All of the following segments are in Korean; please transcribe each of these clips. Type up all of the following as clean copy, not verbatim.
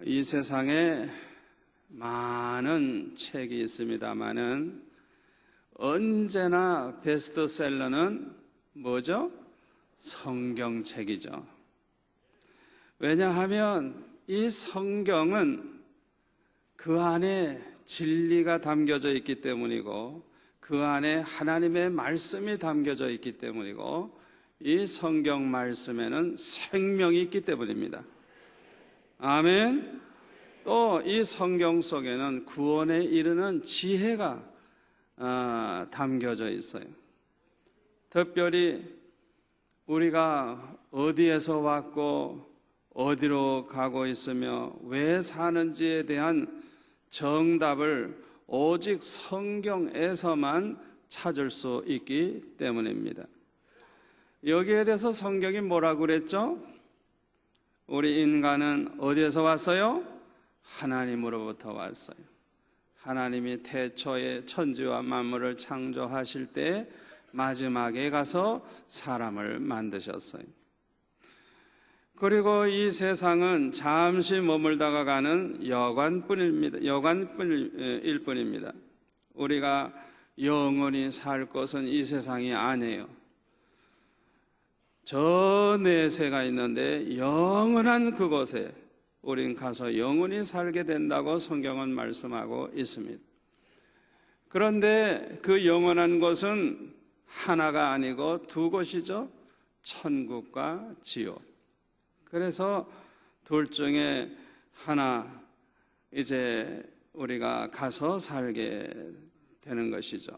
이 세상에 많은 책이 있습니다마는 언제나 베스트셀러는 뭐죠? 성경책이죠. 왜냐하면 이 성경은 그 안에 진리가 담겨져 있기 때문이고 그 안에 하나님의 말씀이 담겨져 있기 때문이고 이 성경 말씀에는 생명이 있기 때문입니다. 아멘. 또 이 성경 속에는 구원에 이르는 지혜가 담겨져 있어요. 특별히 우리가 어디에서 왔고 어디로 가고 있으며 왜 사는지에 대한 정답을 오직 성경에서만 찾을 수 있기 때문입니다. 여기에 대해서 성경이 뭐라고 그랬죠? 우리 인간은 어디에서 왔어요? 하나님으로부터 왔어요. 하나님이 태초에 천지와 만물을 창조하실 때 마지막에 가서 사람을 만드셨어요. 그리고 이 세상은 잠시 머물다가 가는 여관일 뿐입니다. 우리가 영원히 살 것은 이 세상이 아니에요. 저 내세가 있는데 영원한 그곳에 우린 가서 영원히 살게 된다고 성경은 말씀하고 있습니다. 그런데 그 영원한 곳은 하나가 아니고 두 곳이죠. 천국과 지옥. 그래서 둘 중에 하나 이제 우리가 가서 살게 되는 것이죠.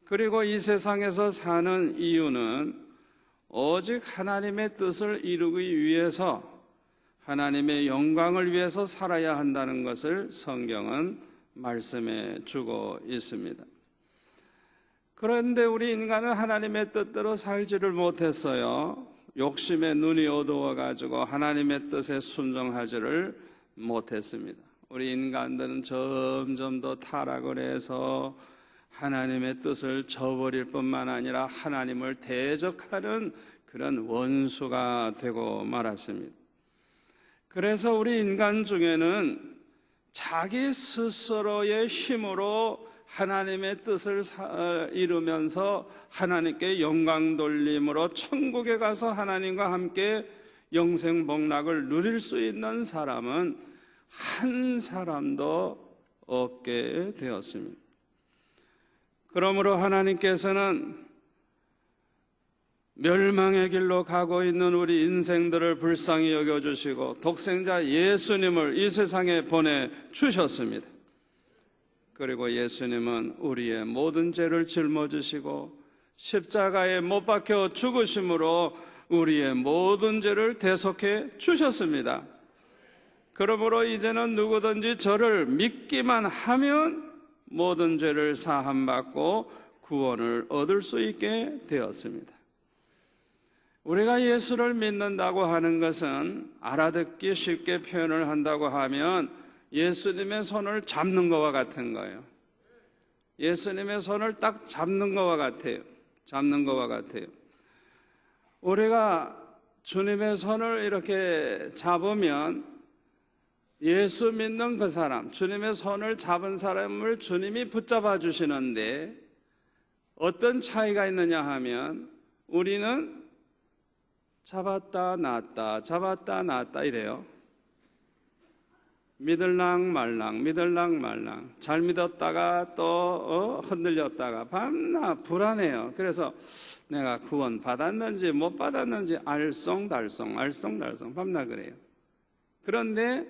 그리고 이 세상에서 사는 이유는 오직 하나님의 뜻을 이루기 위해서 하나님의 영광을 위해서 살아야 한다는 것을 성경은 말씀해 주고 있습니다. 그런데 우리 인간은 하나님의 뜻대로 살지를 못했어요. 욕심의 눈이 어두워가지고 하나님의 뜻에 순종하지를 못했습니다. 우리 인간들은 점점 더 타락을 해서 하나님의 뜻을 저버릴 뿐만 아니라 하나님을 대적하는 그런 원수가 되고 말았습니다. 그래서 우리 인간 중에는 자기 스스로의 힘으로 하나님의 뜻을 이루면서 하나님께 영광 돌림으로 천국에 가서 하나님과 함께 영생 복락을 누릴 수 있는 사람은 한 사람도 없게 되었습니다. 그러므로 하나님께서는 멸망의 길로 가고 있는 우리 인생들을 불쌍히 여겨주시고 독생자 예수님을 이 세상에 보내주셨습니다. 그리고 예수님은 우리의 모든 죄를 짊어지시고 십자가에 못 박혀 죽으심으로 우리의 모든 죄를 대속해 주셨습니다. 그러므로 이제는 누구든지 저를 믿기만 하면 모든 죄를 사함받고 구원을 얻을 수 있게 되었습니다. 우리가 예수를 믿는다고 하는 것은 알아듣기 쉽게 표현을 한다고 하면 예수님의 손을 잡는 것과 같은 거예요. 예수님의 손을 딱 잡는 것과 같아요. 잡는 것과 같아요. 우리가 주님의 손을 이렇게 잡으면 예수 믿는 그 사람, 주님의 손을 잡은 사람을 주님이 붙잡아 주시는데 어떤 차이가 있느냐 하면 우리는 잡았다 놨다 잡았다 놨다 이래요. 믿을랑 말랑 잘 믿었다가 또 흔들렸다가 밤낮 불안해요. 그래서 내가 구원 받았는지 못 받았는지 알쏭달쏭 밤낮 그래요. 그런데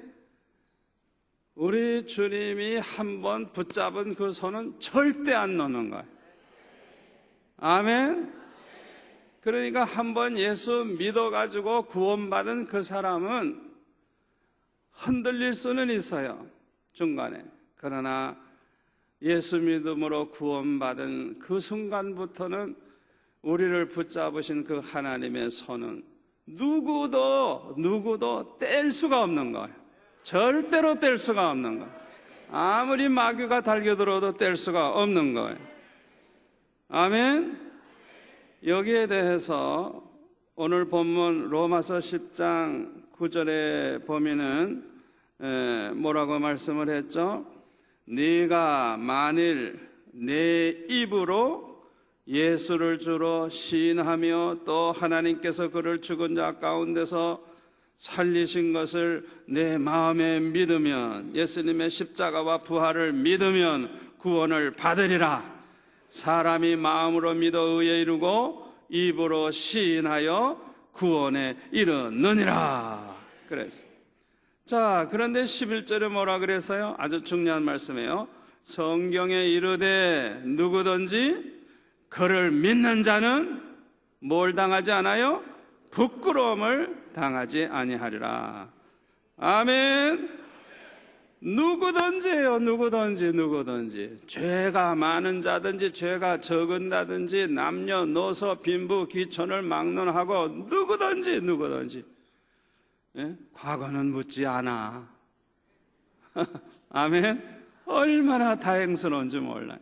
우리 주님이 한번 붙잡은 그 손은 절대 안 놓는 거예요. 아멘. 그러니까 한번 예수 믿어가지고 구원받은 그 사람은 흔들릴 수는 있어요, 중간에. 그러나 예수 믿음으로 구원받은 그 순간부터는 우리를 붙잡으신 그 하나님의 손은 누구도 뗄 수가 없는 거예요. 절대로 뗄 수가 없는 거예요. 아무리 마귀가 달겨들어도 뗄 수가 없는 거예요. 아멘. 여기에 대해서 오늘 본문 로마서 10장 9절에 보면은 뭐라고 말씀을 했죠? 네가 만일 내 입으로 예수를 주로 시인하며 또 하나님께서 그를 죽은 자 가운데서 살리신 것을 내 마음에 믿으면, 예수님의 십자가와 부활을 믿으면 구원을 받으리라. 사람이 마음으로 믿어 의에 이르고 입으로 시인하여 구원에 이르느니라. 그래서 자, 그런데 11절에 뭐라 그랬어요? 아주 중요한 말씀이에요. 성경에 이르되 누구든지 그를 믿는 자는 뭘 당하지 않아요? 부끄러움을 당하지 아니하리라. 아멘. 누구든지예요. 누구든지. 죄가 많은 자든지 죄가 적은다든지 남녀노소 빈부 귀천을 막론하고 누구든지 예? 과거는 묻지 않아. 아멘. 얼마나 다행스러운지 몰라요.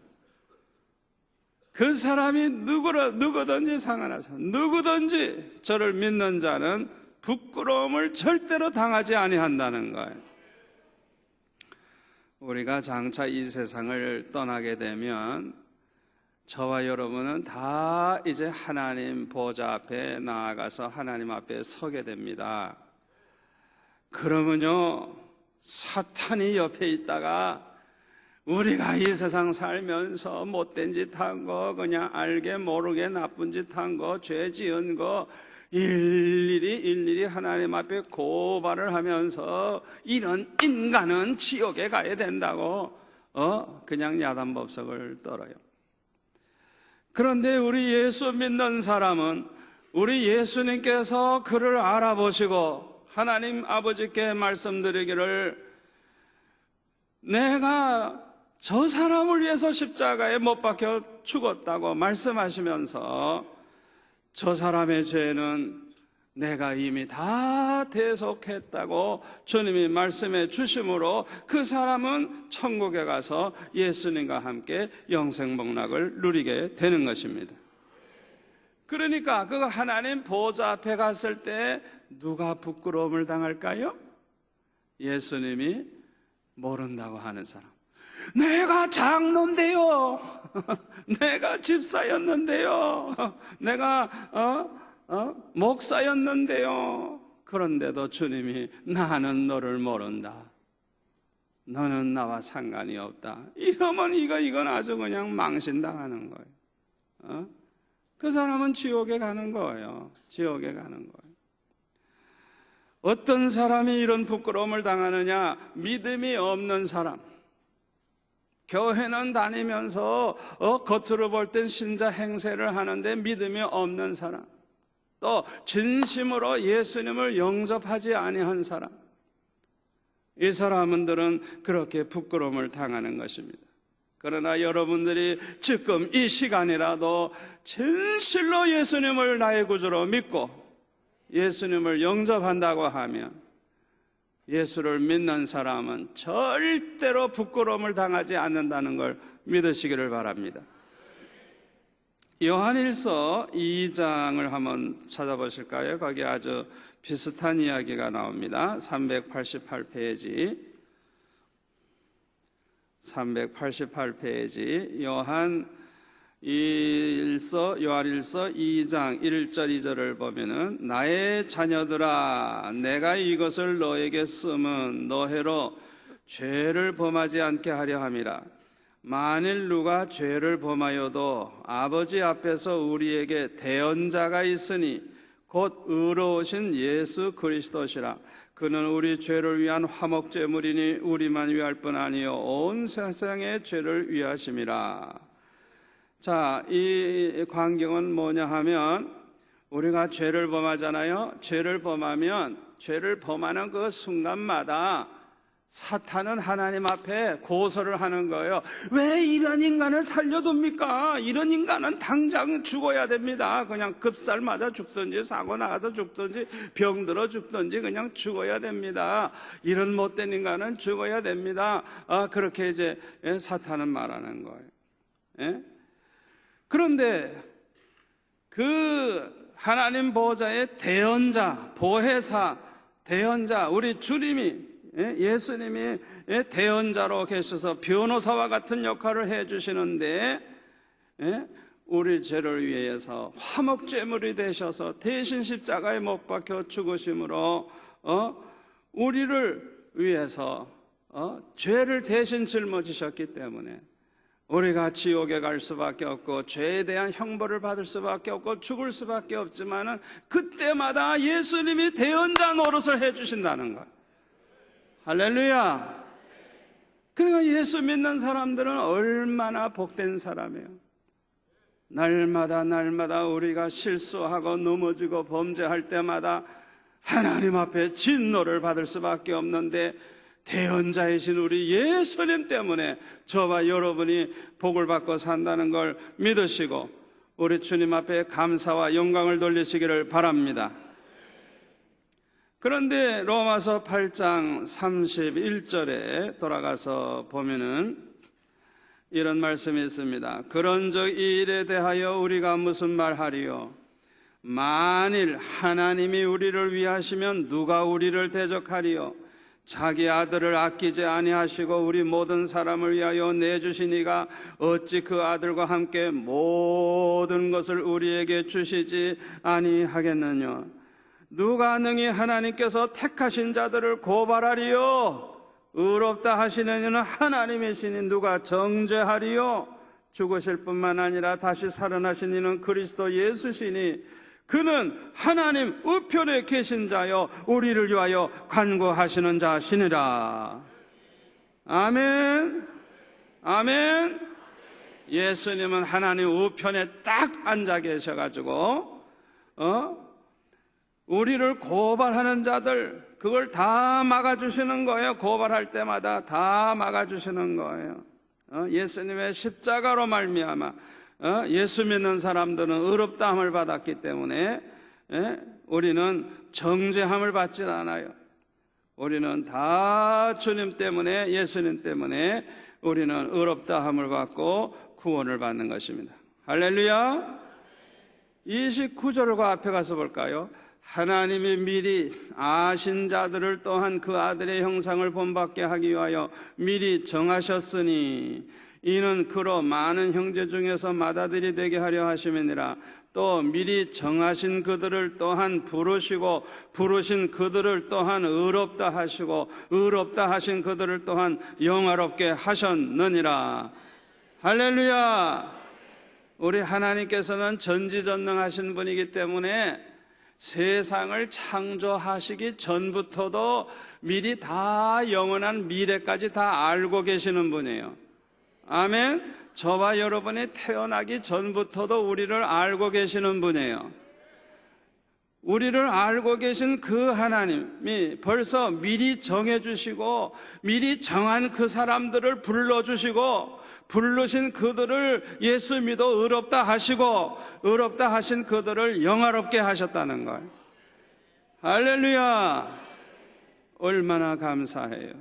그 사람이 누구든지 상관하죠. 누구든지 저를 믿는 자는 부끄러움을 절대로 당하지 아니한다는 거예요. 우리가 장차 이 세상을 떠나게 되면 저와 여러분은 다 이제 하나님 보좌 앞에 나아가서 하나님 앞에 서게 됩니다. 그러면요, 사탄이 옆에 있다가 우리가 이 세상 살면서 못된 짓 한 거, 그냥 알게 모르게 나쁜 짓 한 거, 죄 지은 거 일일이 하나님 앞에 고발을 하면서 이런 인간은 지옥에 가야 된다고 그냥 야단법석을 떨어요. 그런데 우리 예수 믿는 사람은 우리 예수님께서 그를 알아보시고 하나님 아버지께 말씀드리기를, 내가 저 사람을 위해서 십자가에 못 박혀 죽었다고 말씀하시면서 저 사람의 죄는 내가 이미 다 대속했다고 주님이 말씀해 주심으로 그 사람은 천국에 가서 예수님과 함께 영생복락을 누리게 되는 것입니다. 그러니까 그 하나님 보좌 앞에 갔을 때 누가 부끄러움을 당할까요? 예수님이 모른다고 하는 사람. 내가 장로인데요. 내가 집사였는데요. 내가 목사였는데요. 그런데도 주님이 나는 너를 모른다. 너는 나와 상관이 없다. 이러면 이건 아주 그냥 망신당하는 거예요. 그 사람은 지옥에 가는 거예요. 지옥에 가는 거예요. 어떤 사람이 이런 부끄러움을 당하느냐? 믿음이 없는 사람. 교회는 다니면서 겉으로 볼 땐 신자 행세를 하는데 믿음이 없는 사람, 또 진심으로 예수님을 영접하지 아니한 사람, 이 사람들은 그렇게 부끄러움을 당하는 것입니다. 그러나 여러분들이 지금 이 시간이라도 진실로 예수님을 나의 구주로 믿고 예수님을 영접한다고 하면 예수를 믿는 사람은 절대로 부끄러움을 당하지 않는다는 걸 믿으시기를 바랍니다. 요한일서 2장을 한번 찾아보실까요? 거기 아주 비슷한 이야기가 나옵니다. 388페이지 요한일서 2장 1절 2절을 보면은, 나의 자녀들아 내가 이것을 너에게 쓰면 너희로 죄를 범하지 않게 하려 함이라. 만일 누가 죄를 범하여도 아버지 앞에서 우리에게 대언자가 있으니 곧 의로우신 예수 그리스도시라. 그는 우리 죄를 위한 화목제물이니 우리만 위할 뿐 아니요 온 세상의 죄를 위하심이라. 자, 이 광경은 뭐냐 하면, 우리가 죄를 범하잖아요. 죄를 범하면 죄를 범하는 그 순간마다 사탄은 하나님 앞에 고소를 하는 거예요. 왜 이런 인간을 살려둡니까? 이런 인간은 당장 죽어야 됩니다. 그냥 급살 맞아 죽든지 사고 나가서 죽든지 병들어 죽든지 그냥 죽어야 됩니다. 이런 못된 인간은 죽어야 됩니다. 그렇게 이제 사탄은 말하는 거예요. 예? 그런데 그 하나님 보호자의 대언자, 보혜사, 대언자, 우리 주님이 예수님이 대언자로 계셔서 변호사와 같은 역할을 해주시는데 우리 죄를 위해서 화목제물이 되셔서 대신 십자가에 못 박혀 죽으심으로 우리를 위해서 죄를 대신 짊어지셨기 때문에 우리가 지옥에 갈 수밖에 없고 죄에 대한 형벌을 받을 수밖에 없고 죽을 수밖에 없지만은 그때마다 예수님이 대언자 노릇을 해주신다는 거예요. 할렐루야. 그러니까 예수 믿는 사람들은 얼마나 복된 사람이에요. 날마다 우리가 실수하고 넘어지고 범죄할 때마다 하나님 앞에 진노를 받을 수밖에 없는데 대언자이신 우리 예수님 때문에 저와 여러분이 복을 받고 산다는 걸 믿으시고 우리 주님 앞에 감사와 영광을 돌리시기를 바랍니다. 그런데 로마서 8장 31절에 돌아가서 보면은 이런 말씀이 있습니다. 그런즉 이 일에 대하여 우리가 무슨 말하리요? 만일 하나님이 우리를 위하시면 누가 우리를 대적하리요? 자기 아들을 아끼지 아니하시고 우리 모든 사람을 위하여 내주시니가 어찌 그 아들과 함께 모든 것을 우리에게 주시지 아니하겠느냐? 누가 능히 하나님께서 택하신 자들을 고발하리요? 의롭다 하시는 이는 하나님이시니 누가 정죄하리요? 죽으실 뿐만 아니라 다시 살아나신 이는 그리스도 예수시니 그는 하나님 우편에 계신 자여 우리를 위하여 간구하시는 자시니라. 아멘. 아멘. 예수님은 하나님 우편에 딱 앉아 계셔가지고 우리를 고발하는 자들 그걸 다 막아주시는 거예요. 고발할 때마다 다 막아주시는 거예요. 예수님의 십자가로 말미암아 예수 믿는 사람들은 의롭다함을 받았기 때문에 우리는 정죄함을 받지 않아요. 우리는 다 주님 때문에 예수님 때문에 우리는 의롭다함을 받고 구원을 받는 것입니다. 할렐루야. 29절과 앞에 가서 볼까요? 하나님이 미리 아신 자들을 또한 그 아들의 형상을 본받게 하기 위하여 미리 정하셨으니 이는 그로 많은 형제 중에서 맏아들이 되게 하려 하심이니라. 또 미리 정하신 그들을 또한 부르시고 부르신 그들을 또한 의롭다 하시고 의롭다 하신 그들을 또한 영화롭게 하셨느니라. 할렐루야. 우리 하나님께서는 전지전능하신 분이기 때문에 세상을 창조하시기 전부터도 미리 다 영원한 미래까지 다 알고 계시는 분이에요. 아멘. 저와 여러분이 태어나기 전부터도 우리를 알고 계시는 분이에요. 우리를 알고 계신 그 하나님이 벌써 미리 정해주시고 미리 정한 그 사람들을 불러주시고 부르신 그들을 예수 믿어 의롭다 하시고 의롭다 하신 그들을 영화롭게 하셨다는 거예요. 할렐루야. 얼마나 감사해요.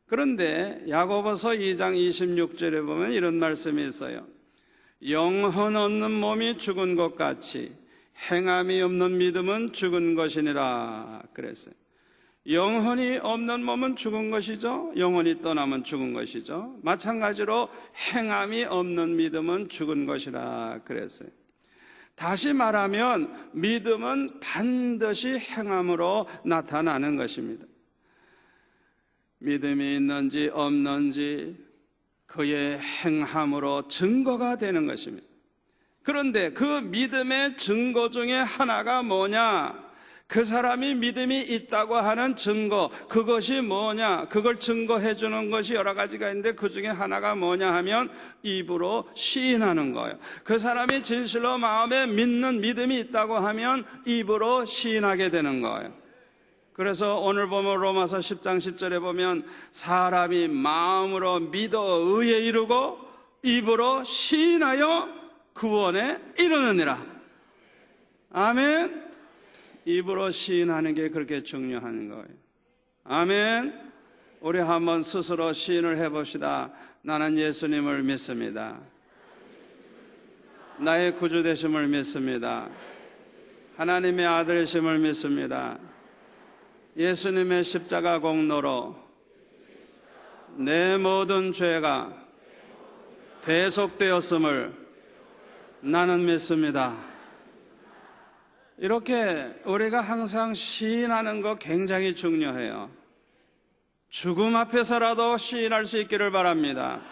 그런데 야고보서 2장 26절에 보면 이런 말씀이 있어요. 영혼 없는 몸이 죽은 것 같이 행함이 없는 믿음은 죽은 것이니라 그랬어요. 영혼이 없는 몸은 죽은 것이죠. 영혼이 떠나면 죽은 것이죠. 마찬가지로 행함이 없는 믿음은 죽은 것이라 그랬어요. 다시 말하면 믿음은 반드시 행함으로 나타나는 것입니다. 믿음이 있는지 없는지 그의 행함으로 증거가 되는 것입니다. 그런데 그 믿음의 증거 중에 하나가 뭐냐? 그 사람이 믿음이 있다고 하는 증거, 그것이 뭐냐? 그걸 증거해 주는 것이 여러 가지가 있는데 그 중에 하나가 뭐냐 하면 입으로 시인하는 거예요. 그 사람이 진실로 마음에 믿는 믿음이 있다고 하면 입으로 시인하게 되는 거예요. 그래서 오늘 보면 로마서 10장 10절에 보면 사람이 마음으로 믿어 의에 이르고 입으로 시인하여 구원에 이르느니라. 아멘. 입으로 시인하는 게 그렇게 중요한 거예요. 아멘. 우리 한번 스스로 시인을 해봅시다. 나는 예수님을 믿습니다. 나의 구주 되심을 믿습니다. 하나님의 아들이심을 믿습니다. 예수님의 십자가 공로로 내 모든 죄가 대속되었음을 나는 믿습니다. 이렇게 우리가 항상 시인하는 거 굉장히 중요해요. 죽음 앞에서라도 시인할 수 있기를 바랍니다.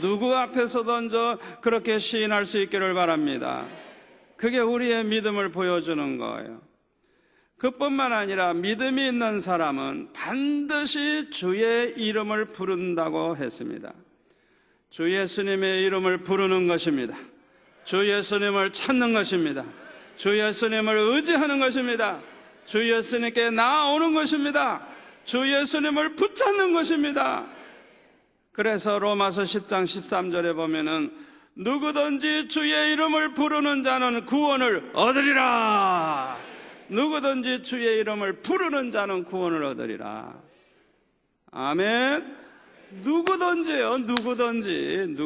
누구 앞에서든지 그렇게 시인할 수 있기를 바랍니다. 그게 우리의 믿음을 보여주는 거예요. 그뿐만 아니라 믿음이 있는 사람은 반드시 주의 이름을 부른다고 했습니다. 주 예수님의 이름을 부르는 것입니다. 주 예수님을 찾는 것입니다. 주 예수님을 의지하는 것입니다. 주 예수님께 나아오는 것입니다. 주 예수님을 붙잡는 것입니다. 그래서 로마서 10장 13절에 보면은 누구든지 주의 이름을 부르는 자는 구원을 얻으리라. 누구든지 주의 이름을 부르는 자는 구원을 얻으리라. 아멘. 누구든지요. 누구든지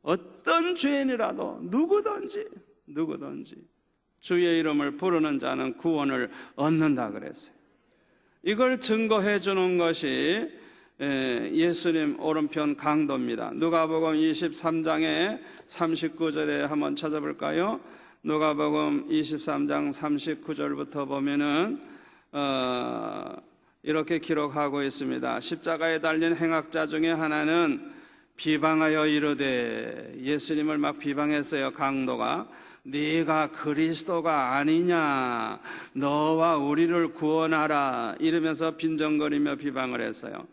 어떤 죄인이라도 누구든지 주의 이름을 부르는 자는 구원을 얻는다 그랬어요. 이걸 증거해 주는 것이 예수님 오른편 강도입니다. 누가복음 23장의 39절에 한번 찾아볼까요? 누가복음 23장 39절부터 보면은 이렇게 기록하고 있습니다. 십자가에 달린 행악자 중에 하나는 비방하여 이르되, 예수님을 막 비방했어요. 강도가 네가 그리스도가 아니냐, 너와 우리를 구원하라 이러면서 빈정거리며 비방을 했어요.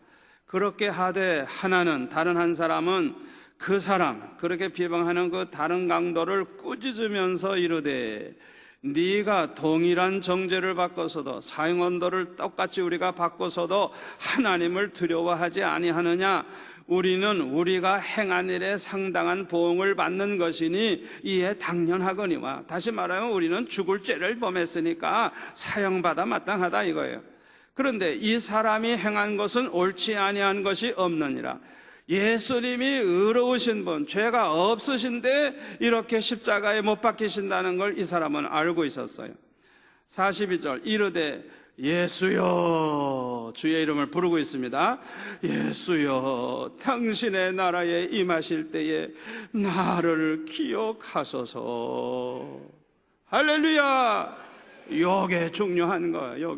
그렇게 하되 하나는, 다른 한 사람은 그 사람, 그렇게 비방하는 그 다른 강도를 꾸짖으면서 이르되, 네가 동일한 정죄를 받고서도, 사형언도를 똑같이 우리가 받고서도 하나님을 두려워하지 아니하느냐? 우리는 우리가 행한 일에 상당한 보응을 받는 것이니 이에 당연하거니와. 다시 말하면 우리는 죽을 죄를 범했으니까 사형받아 마땅하다 이거예요. 그런데 이 사람이 행한 것은 옳지 아니한 것이 없느니라. 예수님이 의로우신 분, 죄가 없으신데 이렇게 십자가에 못 박히신다는 걸 이 사람은 알고 있었어요. 42절 이르되 예수여, 주의 이름을 부르고 있습니다. 예수여, 당신의 나라에 임하실 때에 나를 기억하소서. 할렐루야. 요게 중요한 거예요.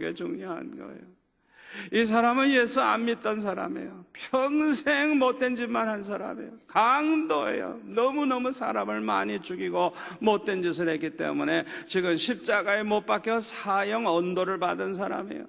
이 사람은 예수 안 믿던 사람이에요. 평생 못된 짓만 한 사람이에요. 강도예요. 너무너무 사람을 많이 죽이고 못된 짓을 했기 때문에 지금 십자가에 못 박혀 사형 언도를 받은 사람이에요.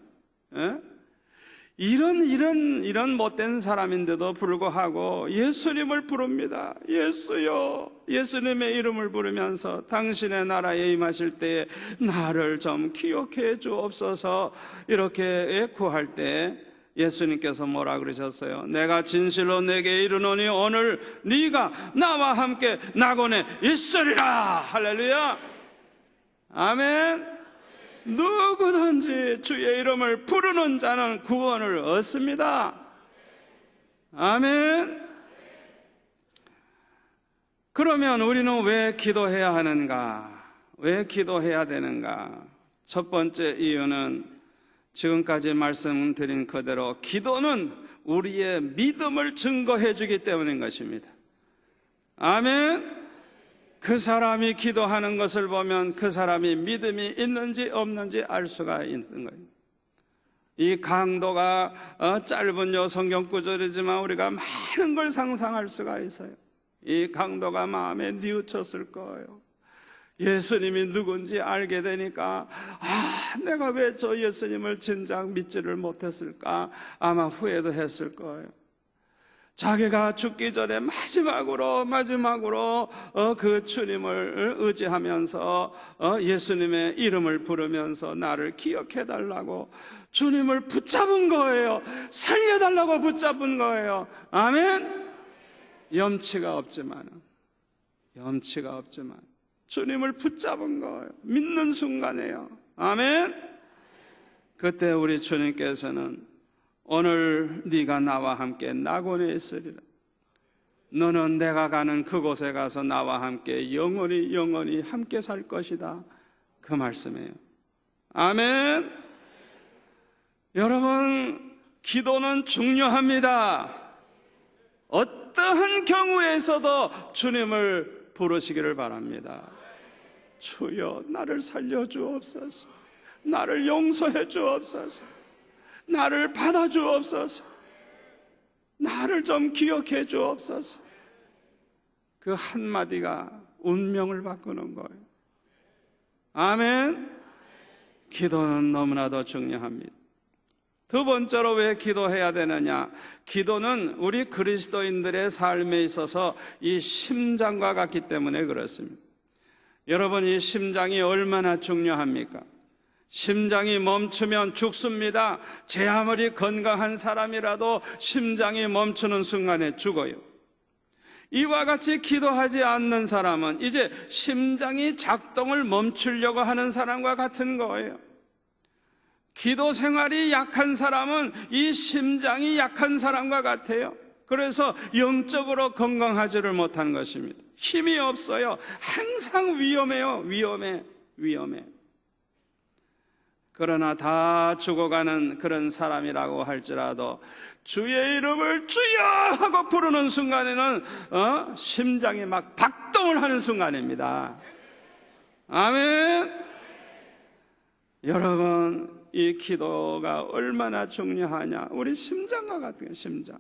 이런 못된 사람인데도 불구하고 예수님을 부릅니다. 예수여, 예수님의 이름을 부르면서 당신의 나라에 임하실 때에 나를 좀 기억해 주옵소서. 이렇게 구할 때 예수님께서 뭐라 그러셨어요? 내가 진실로 내게 이르노니 오늘 네가 나와 함께 낙원에 있으리라. 할렐루야. 아멘. 누구든지 주의 이름을 부르는 자는 구원을 얻습니다. 아멘. 그러면 우리는 왜 기도해야 하는가? 왜 기도해야 되는가? 첫 번째 이유는 지금까지 말씀드린 그대로 기도는 우리의 믿음을 증거해 주기 때문인 것입니다. 아멘. 그 사람이 기도하는 것을 보면 그 사람이 믿음이 있는지 없는지 알 수가 있는 거예요. 이 강도가 짧은 성경 구절이지만 우리가 많은 걸 상상할 수가 있어요. 이 강도가 마음에 뉘우쳤을 거예요. 예수님이 누군지 알게 되니까 내가 왜 저 예수님을 진작 믿지를 못했을까? 아마 후회도 했을 거예요. 자기가 죽기 전에 마지막으로 그 주님을 의지하면서 예수님의 이름을 부르면서 나를 기억해달라고 주님을 붙잡은 거예요. 살려달라고 붙잡은 거예요. 아멘. 염치가 없지만 주님을 붙잡은 거예요. 믿는 순간에요. 아멘. 그때 우리 주님께서는 오늘 네가 나와 함께 낙원에 있으리라. 너는 내가 가는 그곳에 가서 나와 함께 영원히 함께 살 것이다. 그 말씀이에요. 아멘. 여러분, 기도는 중요합니다. 어떠한 경우에서도 주님을 부르시기를 바랍니다. 주여, 나를 살려주옵소서. 나를 용서해 주옵소서. 나를 받아 주옵소서. 나를 좀 기억해 주옵소서. 그 한마디가 운명을 바꾸는 거예요. 아멘. 기도는 너무나도 중요합니다. 두 번째로 왜 기도해야 되느냐? 기도는 우리 그리스도인들의 삶에 있어서 이 심장과 같기 때문에 그렇습니다. 여러분, 이 심장이 얼마나 중요합니까? 심장이 멈추면 죽습니다. 제 아무리 건강한 사람이라도 심장이 멈추는 순간에 죽어요. 이와 같이 기도하지 않는 사람은 이제 심장이 작동을 멈추려고 하는 사람과 같은 거예요. 기도 생활이 약한 사람은 이 심장이 약한 사람과 같아요. 그래서 영적으로 건강하지를 못한 것입니다. 힘이 없어요. 항상 위험해요. 위험해. 그러나 다 죽어가는 그런 사람이라고 할지라도 주의 이름을 주여 하고 부르는 순간에는 심장이 막 박동을 하는 순간입니다. 아멘. 여러분, 이 기도가 얼마나 중요하냐? 우리 심장과 같은 심장.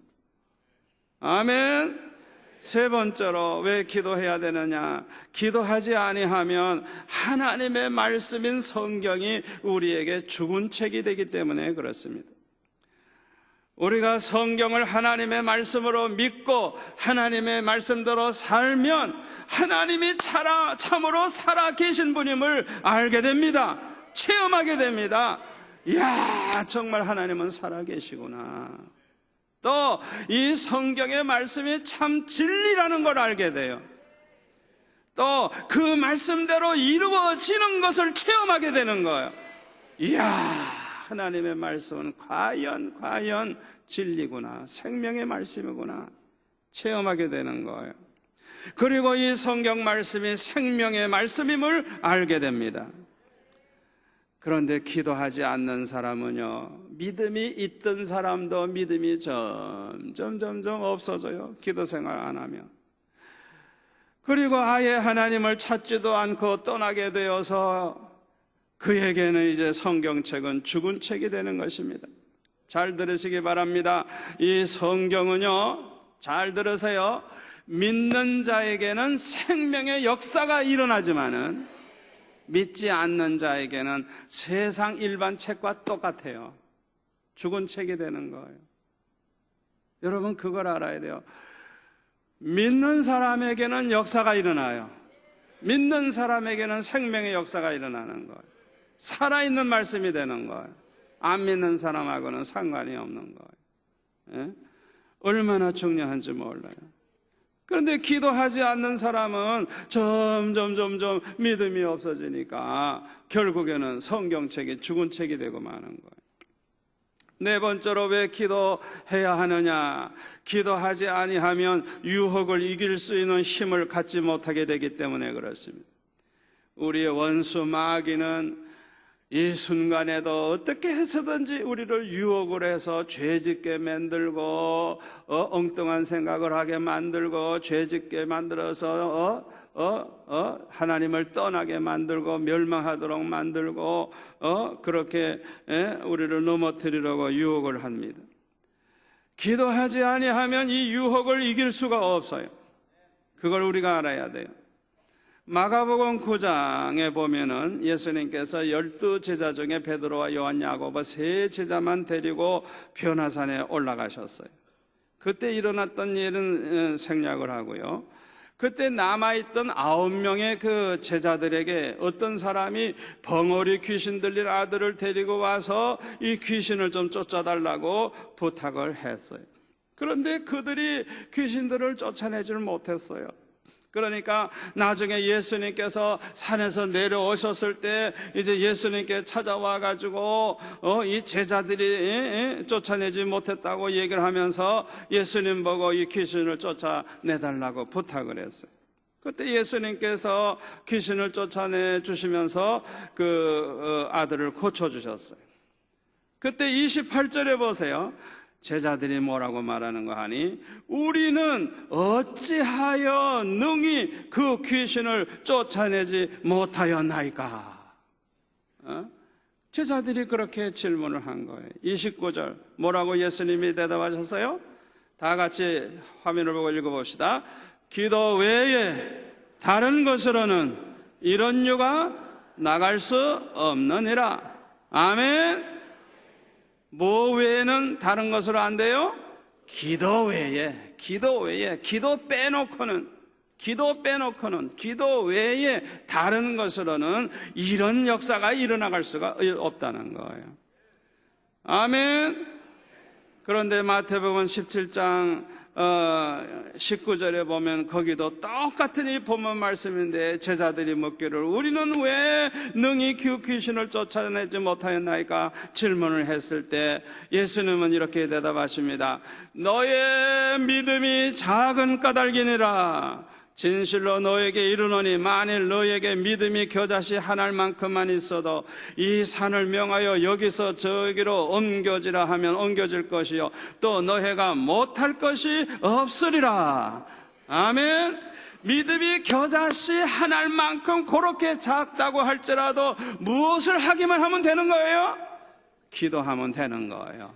아멘. 세 번째로 왜 기도해야 되느냐? 기도하지 아니하면 하나님의 말씀인 성경이 우리에게 죽은 책이 되기 때문에 그렇습니다. 우리가 성경을 하나님의 말씀으로 믿고 하나님의 말씀대로 살면 하나님이 참으로 살아계신 분임을 알게 됩니다. 체험하게 됩니다. 이야, 정말 하나님은 살아계시구나. 또 이 성경의 말씀이 참 진리라는 걸 알게 돼요. 또 그 말씀대로 이루어지는 것을 체험하게 되는 거예요. 이야, 하나님의 말씀은 과연 진리구나, 생명의 말씀이구나 체험하게 되는 거예요. 그리고 이 성경 말씀이 생명의 말씀임을 알게 됩니다. 그런데 기도하지 않는 사람은요, 믿음이 있던 사람도 믿음이 점점 없어져요. 기도 생활 안 하면. 그리고 아예 하나님을 찾지도 않고 떠나게 되어서 그에게는 이제 성경책은 죽은 책이 되는 것입니다. 잘 들으시기 바랍니다. 이 성경은요, 잘 들으세요. 믿는 자에게는 생명의 역사가 일어나지만은 믿지 않는 자에게는 세상 일반 책과 똑같아요. 죽은 책이 되는 거예요. 여러분, 그걸 알아야 돼요. 믿는 사람에게는 역사가 일어나요. 믿는 사람에게는 생명의 역사가 일어나는 거예요. 살아있는 말씀이 되는 거예요. 안 믿는 사람하고는 상관이 없는 거예요. 예? 얼마나 중요한지 몰라요. 그런데 기도하지 않는 사람은 점점 믿음이 없어지니까 결국에는 성경책이 죽은 책이 되고 마는 거예요. 네 번째로 왜 기도해야 하느냐? 기도하지 아니하면 유혹을 이길 수 있는 힘을 갖지 못하게 되기 때문에 그렇습니다. 우리의 원수 마귀는 이 순간에도 어떻게 해서든지 우리를 유혹을 해서 죄짓게 만들고 엉뚱한 생각을 하게 만들고 죄짓게 만들어서 하나님을 떠나게 만들고 멸망하도록 만들고 그렇게 우리를 넘어뜨리려고 유혹을 합니다. 기도하지 아니하면 이 유혹을 이길 수가 없어요. 그걸 우리가 알아야 돼요. 마가복음 9장에 보면은 예수님께서 12제자 중에 베드로와 요한, 야고보 세 제자만 데리고 변화산에 올라가셨어요. 그때 일어났던 일은 생략을 하고요. 그때 남아있던 9명의 그 제자들에게 어떤 사람이 벙어리 귀신 들린 아들을 데리고 와서 이 귀신을 좀 쫓아달라고 부탁을 했어요. 그런데 그들이 귀신들을 쫓아내질 못했어요. 그러니까 나중에 예수님께서 산에서 내려오셨을 때 이제 예수님께 찾아와 가지고 이 제자들이 쫓아내지 못했다고 얘기를 하면서 예수님 보고 이 귀신을 쫓아내달라고 부탁을 했어요. 그때 예수님께서 귀신을 쫓아내 주시면서 그 아들을 고쳐주셨어요. 그때 28절에 보세요. 제자들이 뭐라고 말하는 거 하니 우리는 어찌하여 능히 그 귀신을 쫓아내지 못하였나이까. 제자들이 그렇게 질문을 한 거예요. 29절 뭐라고 예수님이 대답하셨어요? 다 같이 화면을 보고 읽어봅시다. 기도 외에 다른 것으로는 이런 유가 나갈 수 없느니라. 아멘. 뭐 외에는 다른 것으로 안 돼요? 기도 외에, 기도 빼놓고는, 기도 외에 다른 것으로는 이런 역사가 일어나갈 수가 없다는 거예요. 아멘. 그런데 마태복음 17장 19절에 보면 거기도 똑같은 이 본문 말씀인데 제자들이 묻기를 우리는 왜 능히 그 귀신을 쫓아내지 못하였나이까 질문을 했을 때 예수님은 이렇게 대답하십니다. 너의 믿음이 작은 까닭이니라. 진실로 너에게 이르노니 만일 너에게 믿음이 겨자씨 한 알만큼만 있어도 이 산을 명하여 여기서 저기로 옮겨지라 하면 옮겨질 것이요 또 너희가 못할 것이 없으리라. 아멘. 믿음이 겨자씨 한 알만큼 그렇게 작다고 할지라도 무엇을 하기만 하면 되는 거예요? 기도하면 되는 거예요.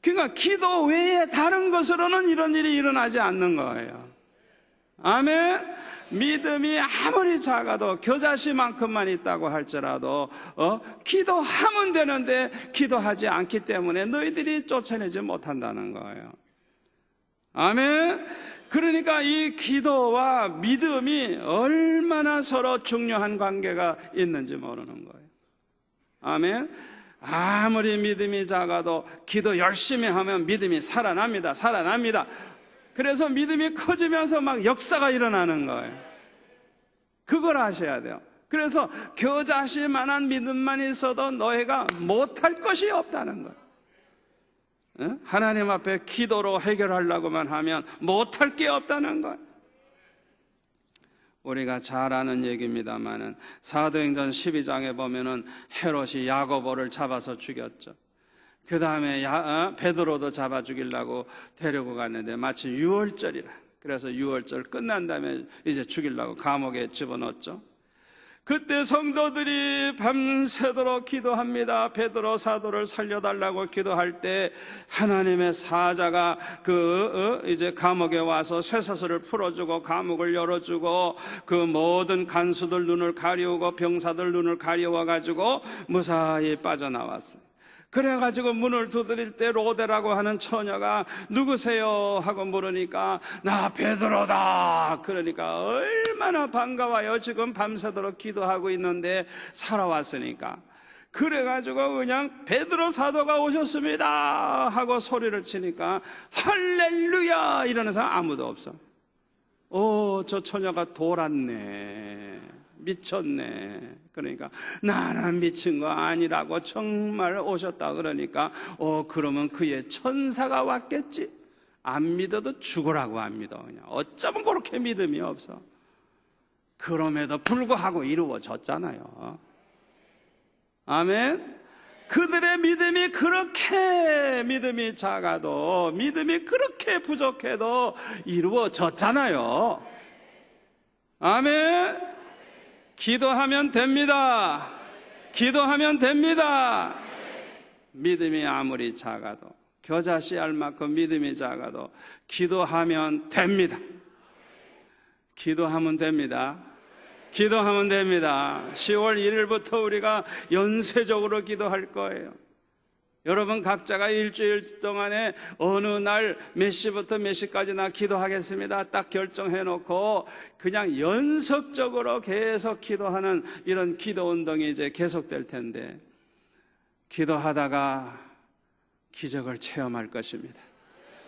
그러니까 기도 외에 다른 것으로는 이런 일이 일어나지 않는 거예요. 아멘. 믿음이 아무리 작아도 겨자씨만큼만 있다고 할지라도 기도하면 되는데 기도하지 않기 때문에 너희들이 쫓아내지 못한다는 거예요. 아멘. 그러니까 이 기도와 믿음이 얼마나 서로 중요한 관계가 있는지 모르는 거예요. 아멘. 아무리 믿음이 작아도 기도 열심히 하면 믿음이 살아납니다. 그래서 믿음이 커지면서 막 역사가 일어나는 거예요. 그걸 아셔야 돼요. 그래서 겨자씨만한 믿음만 있어도 너희가 못할 것이 없다는 거예요. 하나님 앞에 기도로 해결하려고만 하면 못할 게 없다는 거예요. 우리가 잘 아는 얘기입니다만은 사도행전 12장에 보면은 헤롯이 야고보를 잡아서 죽였죠. 그 다음에 베드로도 잡아 죽이려고 데리고 갔는데 마침 유월절이라. 그래서 유월절 끝난 다음에 이제 죽이려고 감옥에 집어넣었죠. 그때 성도들이 밤새도록 기도합니다. 베드로 사도를 살려달라고 기도할 때 하나님의 사자가 이제 감옥에 와서 쇠사슬을 풀어주고 감옥을 열어주고 그 모든 간수들 눈을 가리우고 병사들 눈을 가리워가지고 무사히 빠져나왔어요. 그래가지고 문을 두드릴 때 로데라고 하는 처녀가 누구세요? 하고 물으니까 나 베드로다. 그러니까 얼마나 반가워요. 지금 밤새도록 기도하고 있는데 살아왔으니까. 그래가지고 그냥 베드로 사도가 오셨습니다 하고 소리를 치니까 할렐루야 이러는 사람 아무도 없어. 저 처녀가 돌았네, 미쳤네. 그러니까 나는 미친 거 아니라고 정말 오셨다. 그러니까 그러면 그의 천사가 왔겠지. 안 믿어도 죽으라고 안 믿어. 그냥 어쩌면 그렇게 믿음이 없어. 그럼에도 불구하고 이루어졌잖아요. 아멘. 그들의 믿음이 그렇게 믿음이 작아도 믿음이 그렇게 부족해도 이루어졌잖아요. 아멘. 기도하면 됩니다. 기도하면 됩니다. 믿음이 아무리 작아도 겨자씨 알만큼 믿음이 작아도 기도하면 됩니다. 기도하면 됩니다. 기도하면 됩니다. 10월 1일부터 우리가 연쇄적으로 기도할 거예요. 여러분 각자가 일주일 동안에 어느 날 몇 시부터 몇 시까지나 기도하겠습니다 딱 결정해놓고 그냥 연속적으로 계속 기도하는 이런 기도 운동이 이제 계속될 텐데 기도하다가 기적을 체험할 것입니다.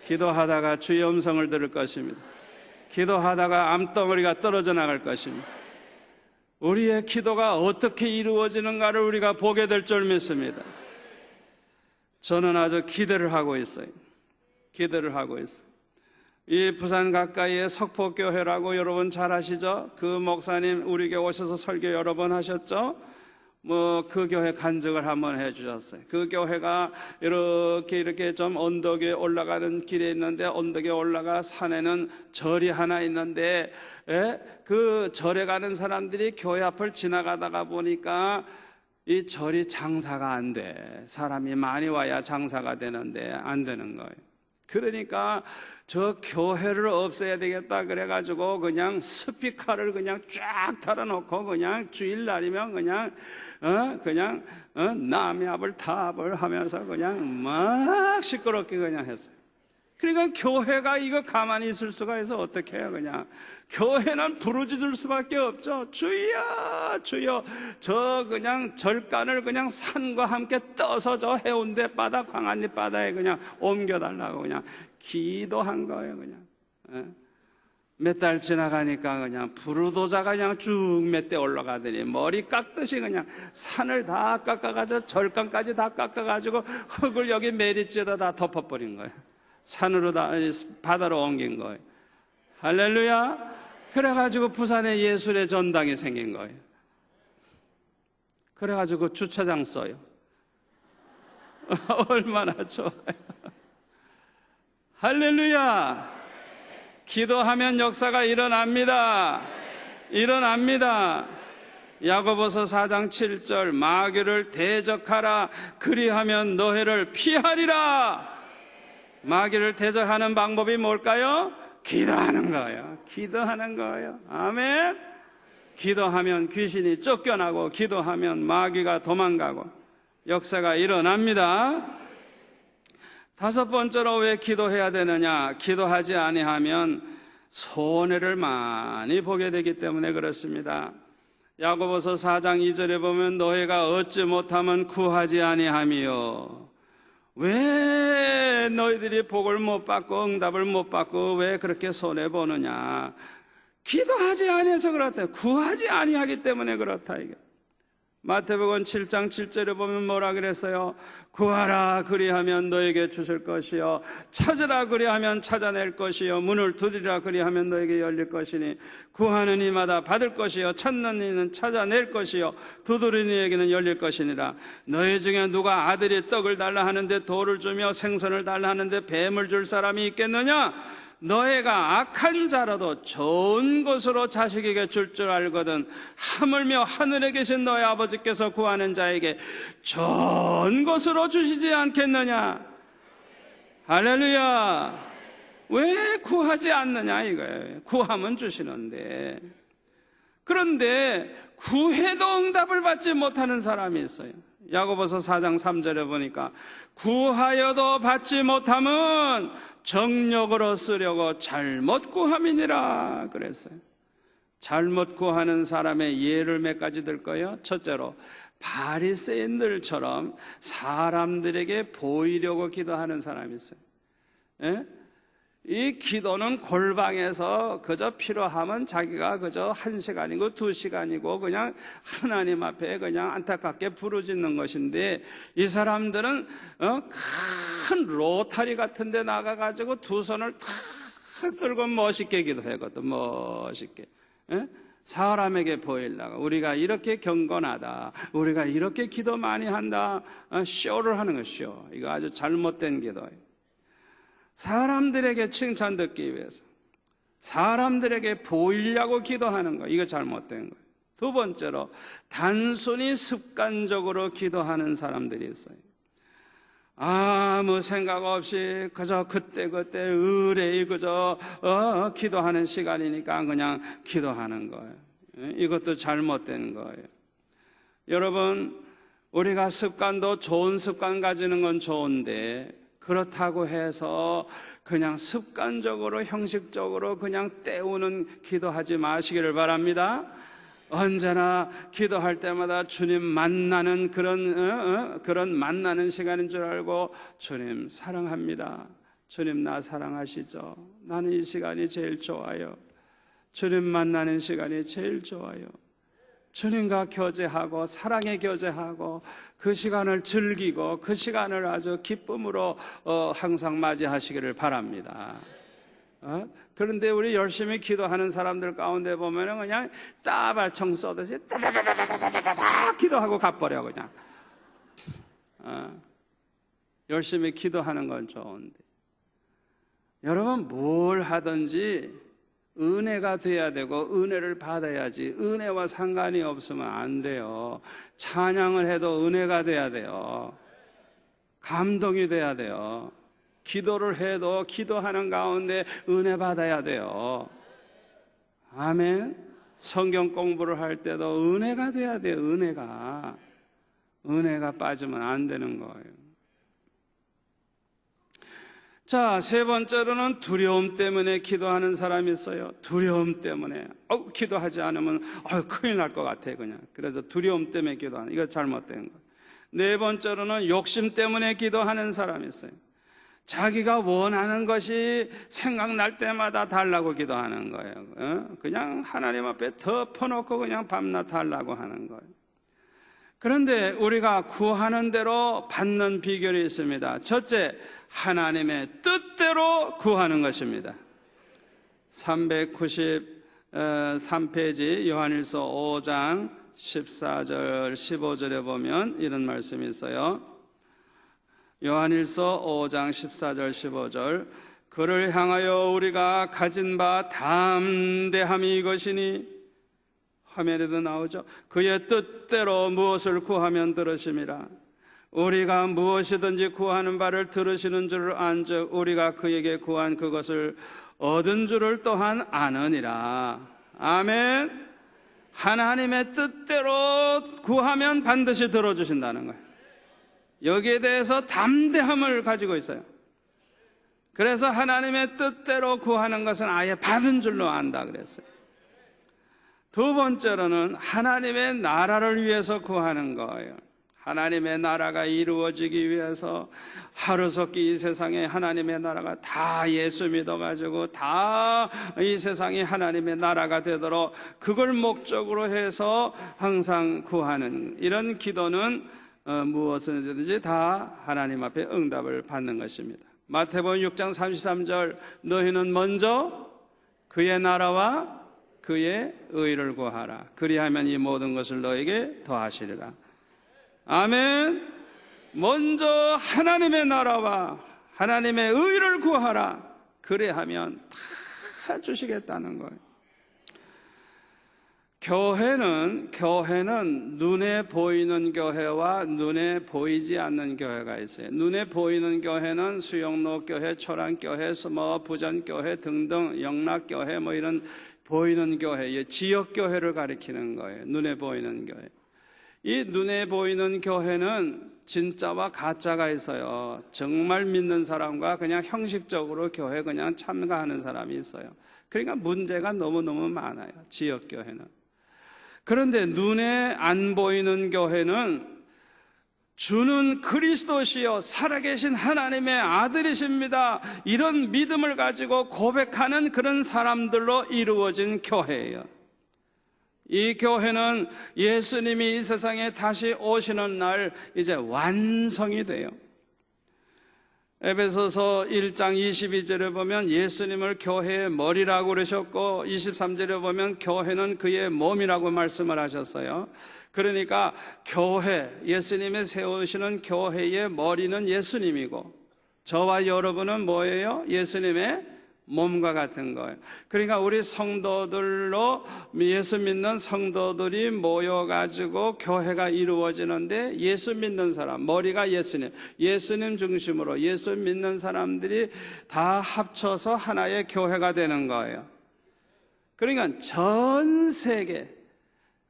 기도하다가 주의 음성을 들을 것입니다. 기도하다가 암덩어리가 떨어져 나갈 것입니다. 우리의 기도가 어떻게 이루어지는가를 우리가 보게 될 줄 믿습니다. 저는 아주 기대를 하고 있어요. 이 부산 가까이에 석포교회라고 여러분 잘 아시죠? 그 목사님 우리 교회 오셔서 설교 여러 번 하셨죠? 그 교회 간증을 한번 해주셨어요. 그 교회가 이렇게 좀 언덕에 올라가는 길에 있는데, 언덕에 올라가 산에는 절이 하나 있는데, 그 절에 가는 사람들이 교회 앞을 지나가다가 보니까 이 절이 장사가 안 돼. 사람이 많이 와야 장사가 되는데 안 되는 거예요. 그러니까 저 교회를 없애야 되겠다 그래가지고 그냥 스피커를 그냥 쫙 달아놓고 그냥 주일날이면 그냥 남의 앞을 탑을 하면서 그냥 막 시끄럽게 그냥 했어요. 그러니까 교회가 이거 가만히 있을 수가 해서 어떻게 해요? 그냥 교회는 부르짖을 수밖에 없죠. 주여 주여. 저 그냥 절간을 그냥 산과 함께 떠서 저 해운대 바다, 광안리 바다에 그냥 옮겨달라고 그냥 기도한 거예요. 그냥 몇 달 지나가니까 그냥 부르도자가 그냥 쭉 몇 대 올라가더니 머리 깎듯이 그냥 산을 다 깎아가지고 절간까지 다 깎아가지고 흙을 여기 매립지에다 다 덮어버린 거예요. 산으로 다 바다로 옮긴 거예요. 할렐루야. 그래가지고 부산에 예술의 전당이 생긴 거예요. 그래가지고 주차장 써요. 얼마나 좋아요. 할렐루야. 기도하면 역사가 일어납니다. 일어납니다. 야고보서 4장 7절 마귀를 대적하라. 그리하면 너희를 피하리라. 마귀를 대적하는 방법이 뭘까요? 기도하는 거예요. 기도하는 거예요. 아멘. 기도하면 귀신이 쫓겨나고, 기도하면 마귀가 도망가고 역사가 일어납니다. 다섯 번째로 왜 기도해야 되느냐? 기도하지 아니하면 손해를 많이 보게 되기 때문에 그렇습니다. 야고보서 4장 2절에 보면 너희가 얻지 못하면 구하지 아니하며, 왜 너희들이 복을 못 받고 응답을 못 받고 왜 그렇게 손해보느냐? 기도하지 아니해서 그렇다. 구하지 아니하기 때문에 그렇다. 이게 마태복음 7장 7절에 보면 뭐라 그랬어요? 구하라 그리하면 너에게 주실 것이요, 찾으라 그리하면 찾아낼 것이요, 문을 두드리라 그리하면 너에게 열릴 것이니 구하는 이마다 받을 것이요, 찾는 이는 찾아낼 것이요, 두드리는 이에게는 열릴 것이니라. 너희 중에 누가 아들이 떡을 달라 하는데 돌을 주며 생선을 달라 하는데 뱀을 줄 사람이 있겠느냐? 너희가 악한 자라도 좋은 것으로 자식에게 줄 줄 알거든 하물며 하늘에 계신 너희 아버지께서 구하는 자에게 좋은 것으로 주시지 않겠느냐? 할렐루야. 왜 구하지 않느냐 이거예요. 구하면 주시는데. 그런데 구해도 응답을 받지 못하는 사람이 있어요. 야고보서 4장 3절에 보니까 구하여도 받지 못함은 정력으로 쓰려고 잘못 구함이니라 그랬어요. 잘못 구하는 사람의 예를 몇 가지 들 거예요. 첫째로 바리새인들처럼 사람들에게 보이려고 기도하는 사람이 있어요. 이 기도는 골방에서 그저 필요하면 자기가 그저 1시간이고 2시간이고 그냥 하나님 앞에 그냥 안타깝게 부르짖는 것인데, 이 사람들은 큰 로타리 같은 데 나가가지고 두 손을 탁 들고 멋있게 기도하거든. 멋있게. 사람에게 보이려고 우리가 이렇게 경건하다, 우리가 이렇게 기도 많이 한다, 쇼를 하는 것이요. 이거 아주 잘못된 기도예요. 사람들에게 칭찬 듣기 위해서, 사람들에게 보이려고 기도하는 거, 이거 잘못된 거예요. 두 번째로 단순히 습관적으로 기도하는 사람들이 있어요. 아무 생각 없이 그저 그때그때 의뢰이 그저 기도하는 시간이니까 그냥 기도하는 거예요. 이것도 잘못된 거예요. 여러분, 우리가 습관도 좋은 습관 가지는 건 좋은데, 그렇다고 해서 그냥 습관적으로 형식적으로 그냥 때우는 기도하지 마시기를 바랍니다. 언제나 기도할 때마다 주님 만나는 그런 만나는 시간인 줄 알고, 주님 사랑합니다, 주님 나 사랑하시죠, 나는 이 시간이 제일 좋아요, 주님 만나는 시간이 제일 좋아요, 주님과 교제하고 사랑에 교제하고 그 시간을 즐기고 그 시간을 아주 기쁨으로 항상 맞이하시기를 바랍니다. 그런데 우리 열심히 기도하는 사람들 가운데 보면은 그냥 따발총 쏘듯이 따다다다다다다 기도하고 가버려 그냥. 열심히 기도하는 건 좋은데 여러분 뭘 하든지 은혜가 돼야 되고 은혜를 받아야지 은혜와 상관이 없으면 안 돼요. 찬양을 해도 은혜가 돼야 돼요. 감동이 돼야 돼요. 기도를 해도 기도하는 가운데 은혜 받아야 돼요. 아멘. 성경 공부를 할 때도 은혜가 돼야 돼요. 은혜가 빠지면 안 되는 거예요. 자, 세 번째로는 두려움 때문에 기도하는 사람이 있어요. 두려움 때문에 기도하지 않으면 큰일 날 것 같아 그냥. 그래서 두려움 때문에 기도하는, 이거 잘못된 거예요. 네 번째로는 욕심 때문에 기도하는 사람이 있어요. 자기가 원하는 것이 생각날 때마다 달라고 기도하는 거예요. 그냥 하나님 앞에 덮어놓고 그냥 밤낮 달라고 하는 거예요. 그런데 우리가 구하는 대로 받는 비결이 있습니다. 첫째, 하나님의 뜻대로 구하는 것입니다. 393페이지 요한일서 5장 14절 15절에 보면 이런 말씀이 있어요. 요한일서 5장 14절 15절, 그를 향하여 우리가 가진 바 담대함이 이것이니, 화면에도 나오죠. 그의 뜻대로 무엇을 구하면 들으심이라. 우리가 무엇이든지 구하는 바를 들으시는 줄을 안즉 우리가 그에게 구한 그것을 얻은 줄을 또한 아느니라. 아멘. 하나님의 뜻대로 구하면 반드시 들어주신다는 거예요. 여기에 대해서 담대함을 가지고 있어요. 그래서 하나님의 뜻대로 구하는 것은 아예 받은 줄로 안다 그랬어요. 두 번째로는 하나님의 나라를 위해서 구하는 거예요. 하나님의 나라가 이루어지기 위해서 하루속히 이 세상에 하나님의 나라가 다 예수 믿어가지고 다 이 세상이 하나님의 나라가 되도록 그걸 목적으로 해서 항상 구하는 이런 기도는 무엇이든지 다 하나님 앞에 응답을 받는 것입니다. 마태복음 6장 33절, 너희는 먼저 그의 나라와 그의 의를 구하라. 그리하면 이 모든 것을 너에게 더하시리라. 아멘. 먼저 하나님의 나라와 하나님의 의를 구하라. 그래하면 다 주시겠다는 거예요. 교회는 눈에 보이는 교회와 눈에 보이지 않는 교회가 있어요. 눈에 보이는 교회는 수영로 교회, 초랑교회, 부전교회 등등 영락교회 이런 보이는 교회, 지역교회를 가리키는 거예요. 눈에 보이는 교회. 이 눈에 보이는 교회는 진짜와 가짜가 있어요. 정말 믿는 사람과 그냥 형식적으로 교회 그냥 참가하는 사람이 있어요. 그러니까 문제가 너무너무 많아요. 지역교회는. 그런데 눈에 안 보이는 교회는 주는 그리스도시요 살아계신 하나님의 아들이십니다. 이런 믿음을 가지고 고백하는 그런 사람들로 이루어진 교회예요. 이 교회는 예수님이 이 세상에 다시 오시는 날 이제 완성이 돼요. 에베소서 1장 22절에 보면 예수님을 교회의 머리라고 그러셨고 23절에 보면 교회는 그의 몸이라고 말씀을 하셨어요. 그러니까 교회, 예수님이 세우시는 교회의 머리는 예수님이고 저와 여러분은 뭐예요? 예수님의 몸과 같은 거예요. 그러니까 우리 성도들로 예수 믿는 성도들이 모여가지고 교회가 이루어지는데 예수 믿는 사람, 머리가 예수님 중심으로 예수 믿는 사람들이 다 합쳐서 하나의 교회가 되는 거예요. 그러니까 전 세계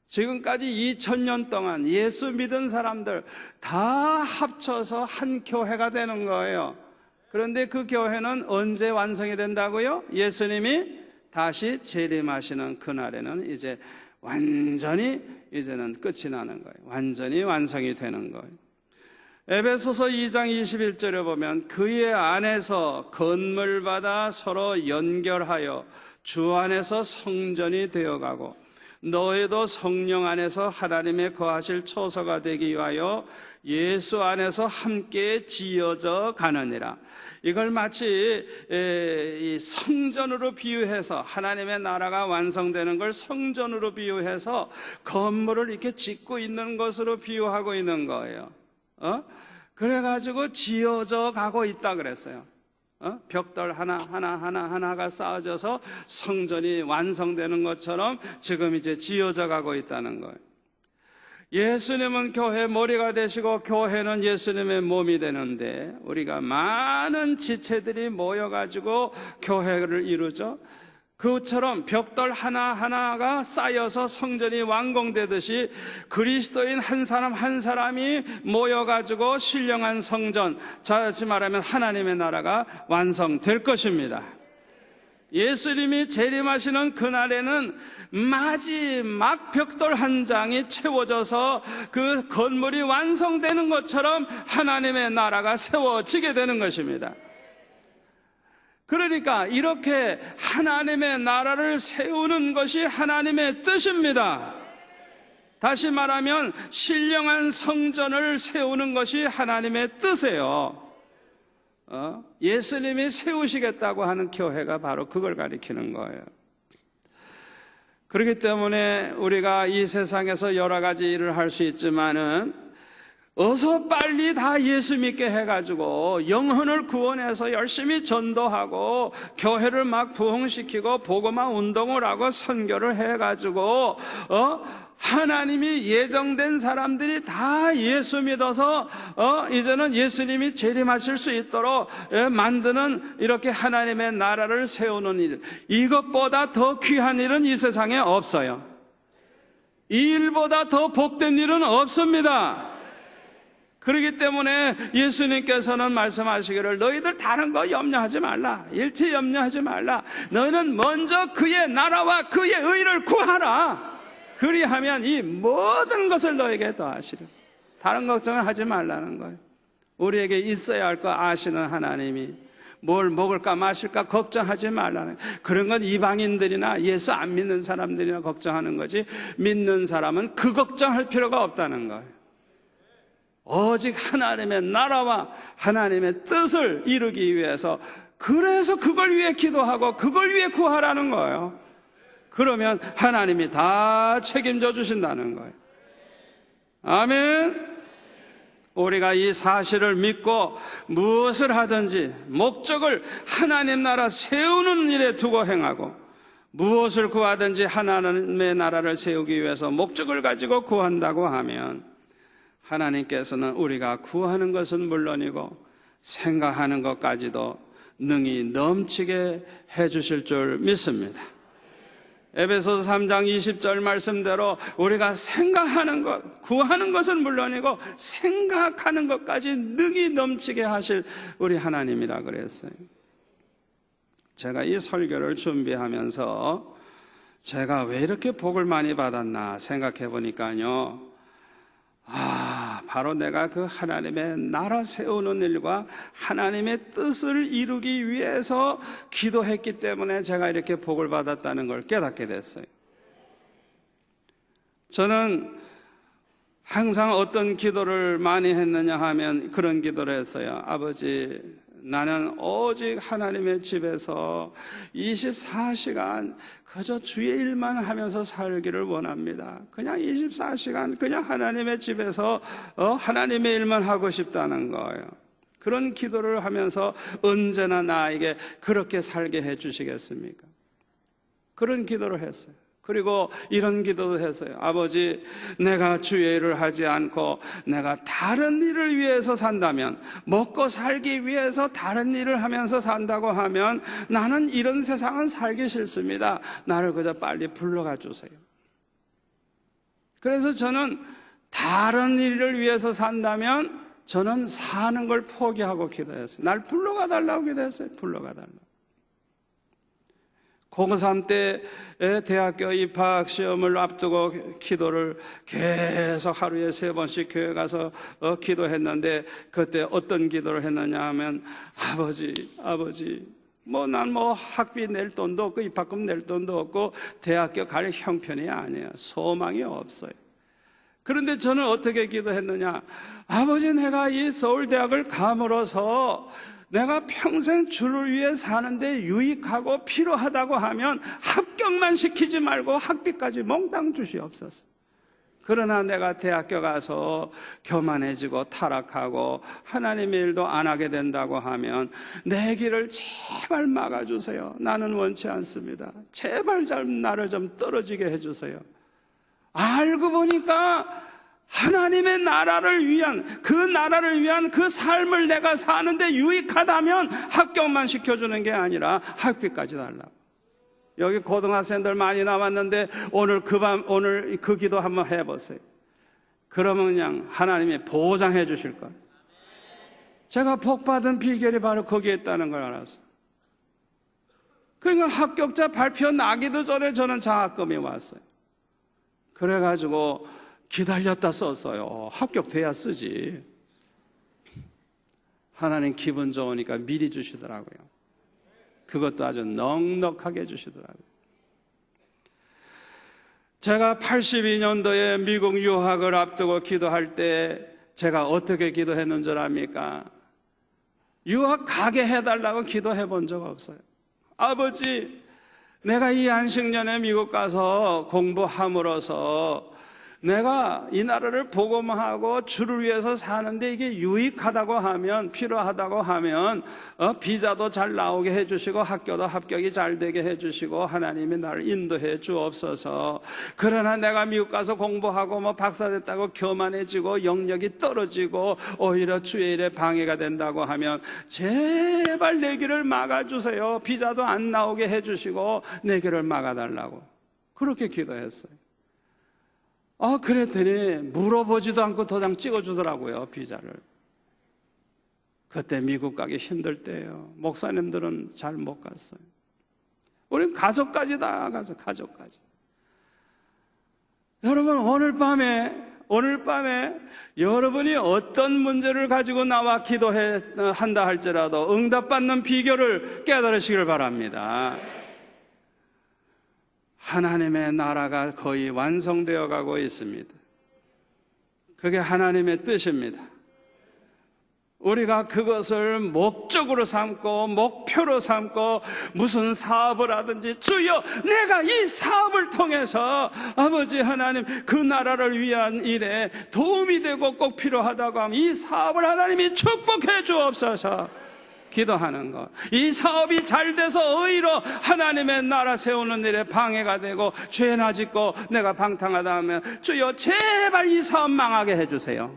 지금까지 2000년 동안 예수 믿은 사람들 다 합쳐서 한 교회가 되는 거예요. 그런데 그 교회는 언제 완성이 된다고요? 예수님이 다시 재림하시는 그날에는 이제 완전히 이제는 끝이 나는 거예요. 완전히 완성이 되는 거예요. 에베소서 2장 21절에 보면 그의 안에서 건물받아 서로 연결하여 주 안에서 성전이 되어가고 너희도 성령 안에서 하나님의 거하실 처소가 되기 위하여 예수 안에서 함께 지어져 가느니라. 이걸 마치 이 성전으로 비유해서, 하나님의 나라가 완성되는 걸 성전으로 비유해서 건물을 이렇게 짓고 있는 것으로 비유하고 있는 거예요. 그래가지고 지어져 가고 있다 그랬어요. 벽돌 하나가 쌓아져서 성전이 완성되는 것처럼 지금 이제 지어져 가고 있다는 거예요. 예수님은 교회 머리가 되시고 교회는 예수님의 몸이 되는데, 우리가 많은 지체들이 모여가지고 교회를 이루죠. 그것처럼 벽돌 하나가 쌓여서 성전이 완공되듯이 그리스도인 한 사람 한 사람이 모여가지고 신령한 성전, 다시 말하면 하나님의 나라가 완성될 것입니다. 예수님이 재림하시는 그날에는 마지막 벽돌 한 장이 채워져서 그 건물이 완성되는 것처럼 하나님의 나라가 세워지게 되는 것입니다. 그러니까 이렇게 하나님의 나라를 세우는 것이 하나님의 뜻입니다. 다시 말하면 신령한 성전을 세우는 것이 하나님의 뜻이에요. 예수님이 세우시겠다고 하는 교회가 바로 그걸 가리키는 거예요. 그렇기 때문에 우리가 이 세상에서 여러 가지 일을 할 수 있지만은 어서 빨리 다 예수 믿게 해가지고 영혼을 구원해서 열심히 전도하고 교회를 막 부흥시키고 복음화 운동을 하고 선교를 해가지고 하나님이 예정된 사람들이 다 예수 믿어서 이제는 예수님이 재림하실 수 있도록 만드는, 이렇게 하나님의 나라를 세우는 일, 이것보다 더 귀한 일은 이 세상에 없어요. 이 일보다 더 복된 일은 없습니다. 그렇기 때문에 예수님께서는 말씀하시기를 너희들 다른 거 염려하지 말라, 일체 염려하지 말라, 너희는 먼저 그의 나라와 그의 의를 구하라. 그리하면 이 모든 것을 너에게 더하시리라. 다른 걱정은 하지 말라는 거예요. 우리에게 있어야 할 거 아시는 하나님이 뭘 먹을까 마실까 걱정하지 말라는 거예요. 그런 건 이방인들이나 예수 안 믿는 사람들이나 걱정하는 거지, 믿는 사람은 그 걱정할 필요가 없다는 거예요. 오직 하나님의 나라와 하나님의 뜻을 이루기 위해서, 그래서 그걸 위해 기도하고 그걸 위해 구하라는 거예요. 그러면 하나님이 다 책임져 주신다는 거예요. 아멘. 우리가 이 사실을 믿고 무엇을 하든지 목적을 하나님 나라 세우는 일에 두고 행하고, 무엇을 구하든지 하나님의 나라를 세우기 위해서 목적을 가지고 구한다고 하면 하나님께서는 우리가 구하는 것은 물론이고 생각하는 것까지도 능히 넘치게 해주실 줄 믿습니다. 에베소서 3장 20절 말씀대로 우리가 생각하는 것, 구하는 것은 물론이고 생각하는 것까지 능히 넘치게 하실 우리 하나님이라 그랬어요. 제가 이 설교를 준비하면서 제가 왜 이렇게 복을 많이 받았나 생각해 보니까요, 바로 내가 그 하나님의 나라 세우는 일과 하나님의 뜻을 이루기 위해서 기도했기 때문에 제가 이렇게 복을 받았다는 걸 깨닫게 됐어요. 저는 항상 어떤 기도를 많이 했느냐 하면 그런 기도를 했어요. 아버지, 나는 오직 하나님의 집에서 24시간 그저 주의 일만 하면서 살기를 원합니다. 그냥 24시간 그냥 하나님의 집에서 하나님의 일만 하고 싶다는 거예요. 그런 기도를 하면서 언제나 나에게 그렇게 살게 해 주시겠습니까? 그런 기도를 했어요. 그리고 이런 기도도 했어요. 아버지, 내가 주의 일을 하지 않고 내가 다른 일을 위해서 산다면, 먹고 살기 위해서 다른 일을 하면서 산다고 하면 나는 이런 세상은 살기 싫습니다. 나를 그저 빨리 불러가 주세요. 그래서 저는 다른 일을 위해서 산다면 저는 사는 걸 포기하고 기도했어요. 날 불러가 달라고 기도했어요. 불러가 달라고. 고3 때 대학교 입학 시험을 앞두고 기도를 계속 하루에 3번씩 교회 가서 기도했는데, 그때 어떤 기도를 했느냐 하면 아버지, 난 학비 낼 돈도 없고 입학금 낼 돈도 없고 대학교 갈 형편이 아니에요. 소망이 없어요. 그런데 저는 어떻게 기도했느냐? 아버지, 내가 이 서울대학을 감으로써 내가 평생 주를 위해 사는데 유익하고 필요하다고 하면 합격만 시키지 말고 학비까지 몽땅 주시옵소서. 그러나 내가 대학교 가서 교만해지고 타락하고 하나님의 일도 안 하게 된다고 하면 내 길을 제발 막아주세요. 나는 원치 않습니다. 제발 나를 좀 떨어지게 해주세요. 알고 보니까 하나님의 나라를 위한 그 삶을 내가 사는데 유익하다면 합격만 시켜주는 게 아니라 학비까지 달라고. 여기 고등학생들 많이 나왔는데 오늘 그 기도 한번 해보세요. 그러면 그냥 하나님이 보장해 주실 거예요. 제가 복받은 비결이 바로 거기에 있다는 걸 알았어요. 그러니까 합격자 발표 나기도 전에 저는 장학금이 왔어요. 그래가지고 기다렸다 썼어요. 합격돼야 쓰지. 하나님 기분 좋으니까 미리 주시더라고요. 그것도 아주 넉넉하게 주시더라고요. 제가 82년도에 미국 유학을 앞두고 기도할 때 제가 어떻게 기도했는 줄 압니까? 유학 가게 해달라고 기도해 본 적 없어요. 아버지, 내가 이 안식년에 미국 가서 공부함으로써 내가 이 나라를 복음하고 주를 위해서 사는데 이게 유익하다고 하면, 필요하다고 하면 비자도 잘 나오게 해주시고 학교도 합격이 잘 되게 해주시고 하나님이 나를 인도해 주옵소서. 그러나 내가 미국 가서 공부하고 박사 됐다고 교만해지고 영역이 떨어지고 오히려 주의 일에 방해가 된다고 하면 제발 내 길을 막아주세요. 비자도 안 나오게 해주시고 내 길을 막아달라고 그렇게 기도했어요. 그랬더니 물어보지도 않고 도장 찍어주더라고요, 비자를. 그때 미국 가기 힘들 때예요. 목사님들은 잘 못 갔어요. 우린 가족까지 다 가서 가족까지. 여러분, 오늘 밤에 여러분이 어떤 문제를 가지고 나와 기도한다 할지라도 응답받는 비결을 깨달으시길 바랍니다. 하나님의 나라가 거의 완성되어 가고 있습니다. 그게 하나님의 뜻입니다. 우리가 그것을 목적으로 삼고 목표로 삼고 무슨 사업을 하든지 주여 내가 이 사업을 통해서 아버지 하나님 그 나라를 위한 일에 도움이 되고 꼭 필요하다고 하면 이 사업을 하나님이 축복해 주옵소서 기도하는 것. 이 사업이 잘 돼서 의로 하나님의 나라 세우는 일에 방해가 되고 죄나 짓고 내가 방탕하다 하면 주여 제발 이 사업 망하게 해주세요.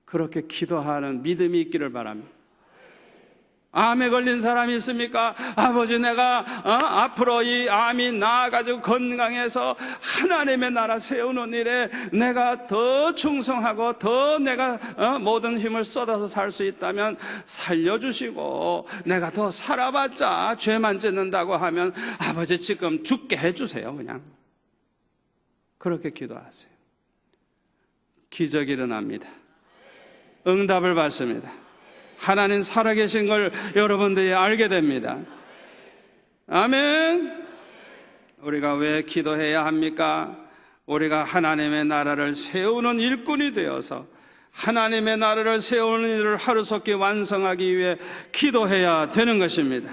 그렇게 기도하는 믿음이 있기를 바랍니다. 암에 걸린 사람이 있습니까? 아버지 내가 앞으로 이 암이 나아가지고 건강해서 하나님의 나라 세우는 일에 내가 더 충성하고 더 내가 모든 힘을 쏟아서 살 수 있다면 살려주시고 내가 더 살아봤자 죄만 짓는다고 하면 아버지 지금 죽게 해주세요. 그냥 그렇게 기도하세요. 기적이 일어납니다. 응답을 받습니다. 하나님 살아계신 걸 여러분들이 알게 됩니다. 아멘. 우리가 왜 기도해야 합니까? 우리가 하나님의 나라를 세우는 일꾼이 되어서 하나님의 나라를 세우는 일을 하루속히 완성하기 위해 기도해야 되는 것입니다.